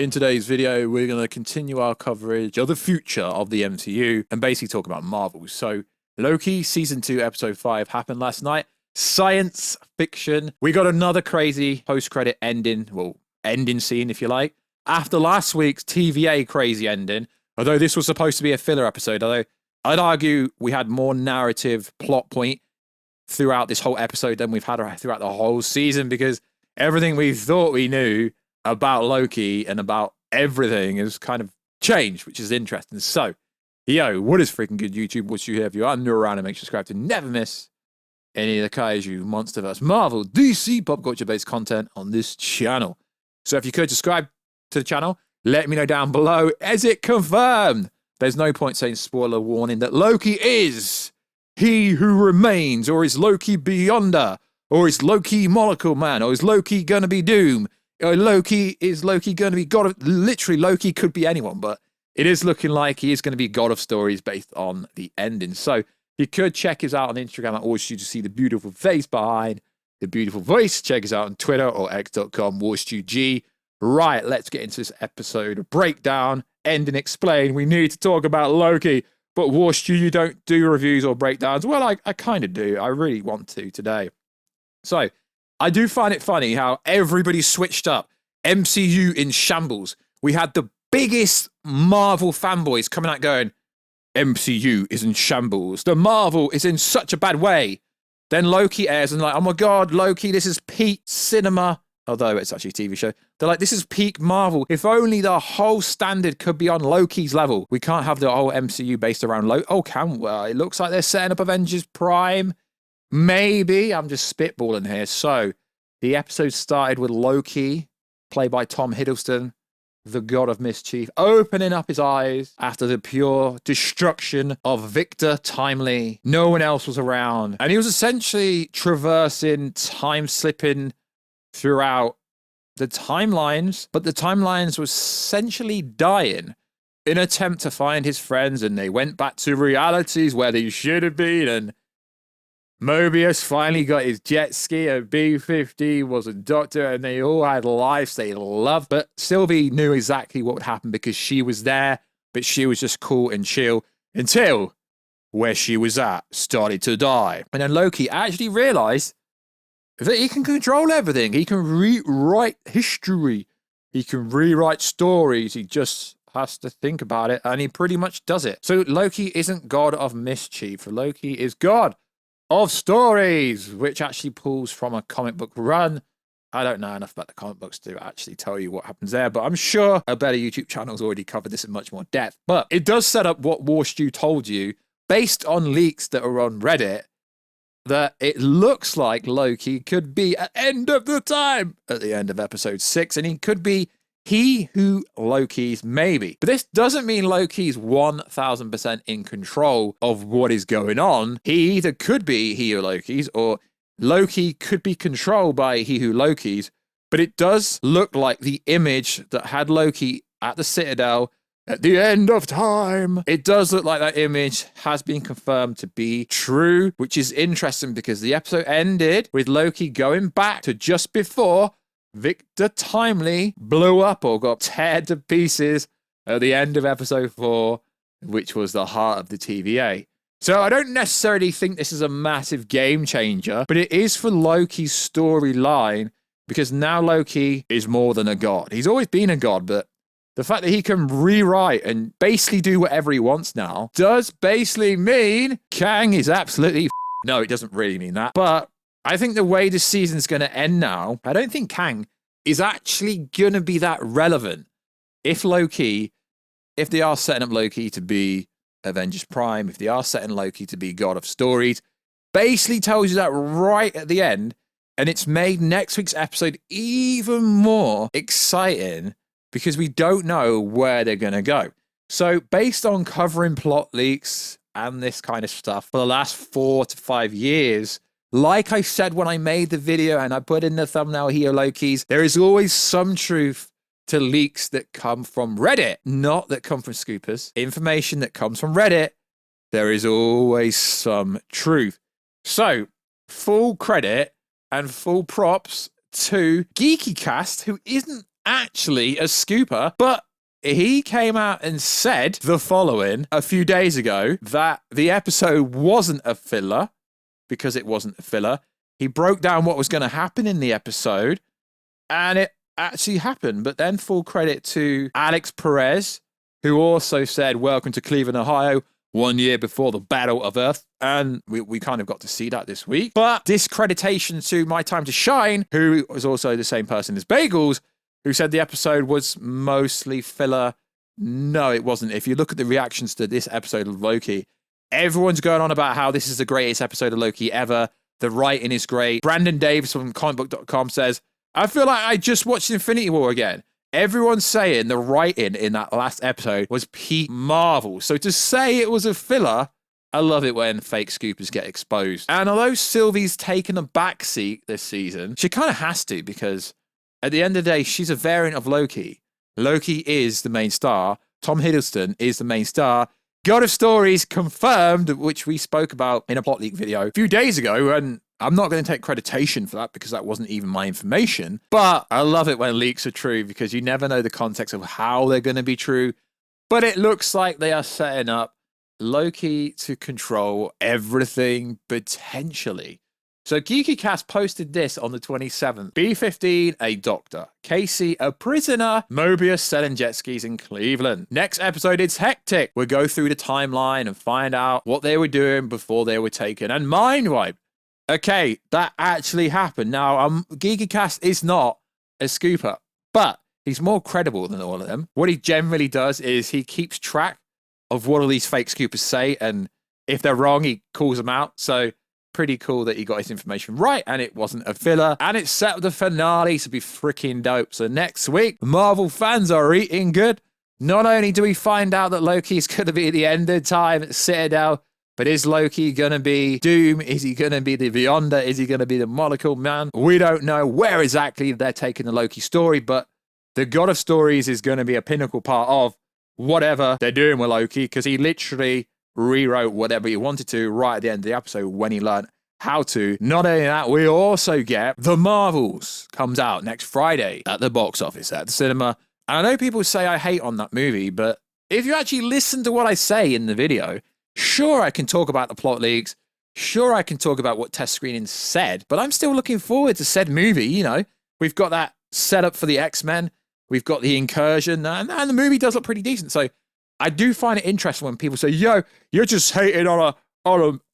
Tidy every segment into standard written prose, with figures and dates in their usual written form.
In today's video, we're going to continue our coverage of the future of the MCU and basically talk about Marvel. So, Loki Season 2, Episode 5 happened last night. Science fiction. We got another crazy post-credit ending, well, ending scene, if you like. After last week's TVA crazy ending, although this was supposed to be a filler episode, although I'd argue we had more narrative plot point throughout this whole episode than we've had throughout the whole season, because everything we thought we knew about Loki and about everything has kind of changed, which is interesting. So, yo, what is freaking good, YouTube? What you have? You are new around and make sure to subscribe to never miss any of the Kaiju, Monsterverse, Marvel, DC, pop culture-based content on this channel. So if you could subscribe to the channel, let me know down below. Is it confirmed? There's no point saying spoiler warning that Loki is He Who Remains, or is Loki Beyonder, or is Loki Molecule Man, or is Loki gonna be Doom? Is Loki going to be God of... Literally, Loki could be anyone, but it is looking like he is going to be God of Stories based on the ending. So you could check us out on Instagram at Warstu to see the beautiful face behind the beautiful voice. Check us out on Twitter or x.com/WarstuG. Right, let's get into this episode. Breakdown, end and explain. We need to talk about Loki. But Warstu, you don't do reviews or breakdowns. Well, I kind of do. I really want to today. So, I do find it funny how everybody switched up. MCU in shambles. We had the biggest Marvel fanboys coming out going, MCU is in shambles. The Marvel is in such a bad way. Then Loki airs and like, oh my God, Loki, this is peak cinema. Although it's actually a TV show. They're like, this is peak Marvel. If only the whole standard could be on Loki's level. We can't have the whole MCU based around Loki. Oh, can we? It looks like they're setting up Avengers Prime. Maybe. I'm just spitballing here. So, the episode started with Loki, played by Tom Hiddleston, the god of mischief, opening up his eyes after the pure destruction of Victor Timely. No one else was around. And he was essentially traversing, time-slipping throughout the timelines, but the timelines were essentially dying in an attempt to find his friends, and they went back to realities where they should have been, and Mobius finally got his jet ski, and B-50 was a doctor, and they all had lives they loved. But Sylvie knew exactly what would happen because she was there, but she was just cool and chill until where she was at started to die. And then Loki actually realized that he can control everything. He can rewrite history. He can rewrite stories. He just has to think about it, and he pretty much does it. So Loki isn't God of Mischief. Loki is God of Stories, which actually pulls from a comic book run. I don't know enough about the comic books to actually tell you what happens there, but I'm sure a better YouTube channel has already covered this in much more depth. But it does set up what Warstu told you, based on leaks that are on Reddit, that it looks like Loki could be at end of the time at the end of episode 6, and he could be He Who Loki's maybe. But this doesn't mean Loki's 1000% in control of what is going on. He either could be He Who Loki's, or Loki could be controlled by He Who Loki's. But it does look like the image that had Loki at the Citadel at the end of time. It does look like that image has been confirmed to be true, which is interesting because the episode ended with Loki going back to just before Victor Timely blew up or got teared to pieces at the end of episode 4, which was the heart of the TVA. So I don't necessarily think this is a massive game changer, but it is for Loki's storyline because now Loki is more than a god. He's always been a god, but the fact that he can rewrite and basically do whatever he wants now does basically mean Kang is absolutely no, it doesn't really mean that, but I think the way this season's going to end now, I don't think Kang is actually going to be that relevant. If they are setting up Loki to be Avengers Prime, if they are setting Loki to be God of Stories, basically tells you that right at the end, and it's made next week's episode even more exciting because we don't know where they're going to go. So based on covering plot leaks and this kind of stuff for the last 4 to 5 years, like I said when I made the video and I put in the thumbnail here, Loki's, there is always some truth to leaks that come from Reddit, not that come from scoopers. Information that comes from Reddit, there is always some truth. So, full credit and full props to GeekyCast, who isn't actually a scooper, but he came out and said the following a few days ago, that the episode wasn't a filler because it wasn't a filler. He broke down what was going to happen in the episode, and it actually happened. But then full credit to Alex Perez, who also said, welcome to Cleveland, Ohio, 1 year before the Battle of Earth. And we kind of got to see that this week. But discreditation to My Time to Shine, who was also the same person as Bagels, who said the episode was mostly filler. No, it wasn't. If you look at the reactions to this episode of Loki, everyone's going on about how this is the greatest episode of Loki ever. The writing is great. Brandon Davis from comicbook.com says, I feel like I just watched Infinity War again. Everyone's saying the writing in that last episode was peak Marvel. So to say it was a filler, I love it when fake scoopers get exposed. And although Sylvie's taken a backseat this season, she kind of has to, because at the end of the day, she's a variant of Loki. Loki is the main star. Tom Hiddleston is the main star. God of Stories confirmed, which we spoke about in a plot leak video a few days ago, and I'm not going to take creditation for that because that wasn't even my information. But I love it when leaks are true because you never know the context of how they're going to be true. But it looks like they are setting up Loki to control everything potentially. So GeekyCast posted this on the 27th. B-15, a doctor. Casey, a prisoner. Mobius selling jet skis in Cleveland. Next episode, it's hectic. We'll go through the timeline and find out what they were doing before they were taken. And mind wipe. Okay, that actually happened. Now, GeekyCast is not a scooper, but he's more credible than all of them. What he generally does is he keeps track of what all these fake scoopers say, and if they're wrong, he calls them out. So pretty cool that he got his information right, and it wasn't a filler, and it's set up the finale to be freaking dope. So next week, Marvel fans are eating good. Not only do we find out that Loki's going to be at the end of time at Citadel, but is Loki going to be Doom? Is he going to be the Beyonder? Is he going to be the Molecule Man? We don't know where exactly they're taking the Loki story, but the God of Stories is going to be a pinnacle part of whatever they're doing with Loki, because he literally rewrote whatever he wanted to right at the end of the episode when he learned how to. Not only that, we also get The Marvels. Comes out next Friday at the box office, at the cinema. And I know people say I hate on that movie, but if you actually listen to what I say in the video, sure, I can talk about the plot leaks. Sure, I can talk about what test screenings said, but I'm still looking forward to said movie. You know, we've got that set up for the X-Men. We've got the incursion, and the movie does look pretty decent. So I do find it interesting when people say, yo, you're just hating on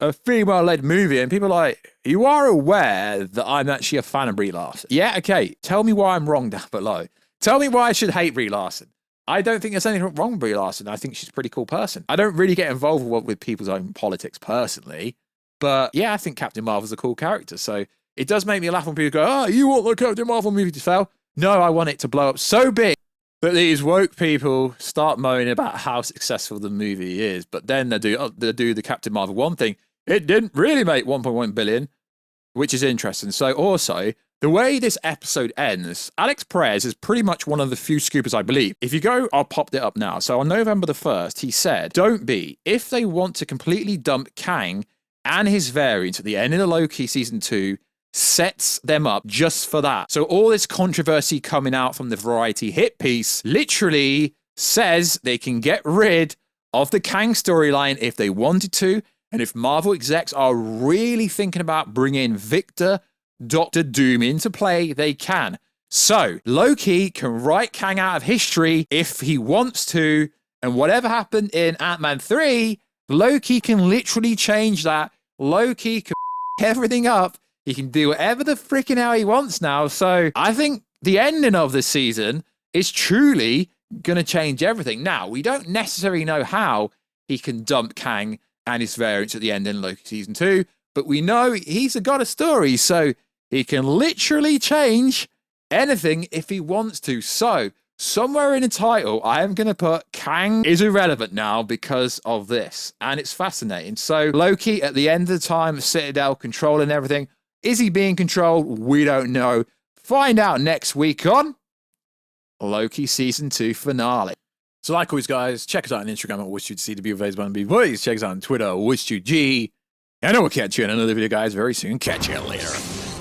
a female-led movie. And people are like, you are aware that I'm actually a fan of Brie Larson. Yeah, okay. Tell me why I'm wrong down below. Tell me why I should hate Brie Larson. I don't think there's anything wrong with Brie Larson. I think she's a pretty cool person. I don't really get involved with people's own politics personally. But yeah, I think Captain Marvel's a cool character. So it does make me laugh when people go, oh, you want the Captain Marvel movie to fail? No, I want it to blow up so big that these woke people start moaning about how successful the movie is. But then they do the Captain Marvel 1 thing. It didn't really make 1.1 billion, which is interesting. So also, the way this episode ends, Alex Perez is pretty much one of the few scoopers I believe. If you go, I'll pop it up now. So on November the 1st, he said, don't be. If they want to completely dump Kang and his variants at the end of the Loki season 2, sets them up just for that. So all this controversy coming out from the Variety hit piece literally says they can get rid of the Kang storyline if they wanted to. And if Marvel execs are really thinking about bringing Victor Dr. Doom into play, they can. So Loki can write Kang out of history if he wants to. And whatever happened in Ant-Man 3, Loki can literally change that. Loki can everything up. He can do whatever the freaking hell he wants now. So I think the ending of this season is truly going to change everything. Now, we don't necessarily know how he can dump Kang and his variants at the end in Loki season 2, but we know he's a God of Stories, so he can literally change anything if he wants to. So somewhere in the title, I am going to put Kang is irrelevant now because of this. And it's fascinating. So Loki, at the end of the time, Citadel controlling everything. Is he being controlled? We don't know. Find out next week on Loki Season 2 finale. So like always, guys, check us out on Instagram at WishYou'dCWV. Please check us out on Twitter, WishYou'dG. And I will catch you in another video, guys, very soon. Catch you later.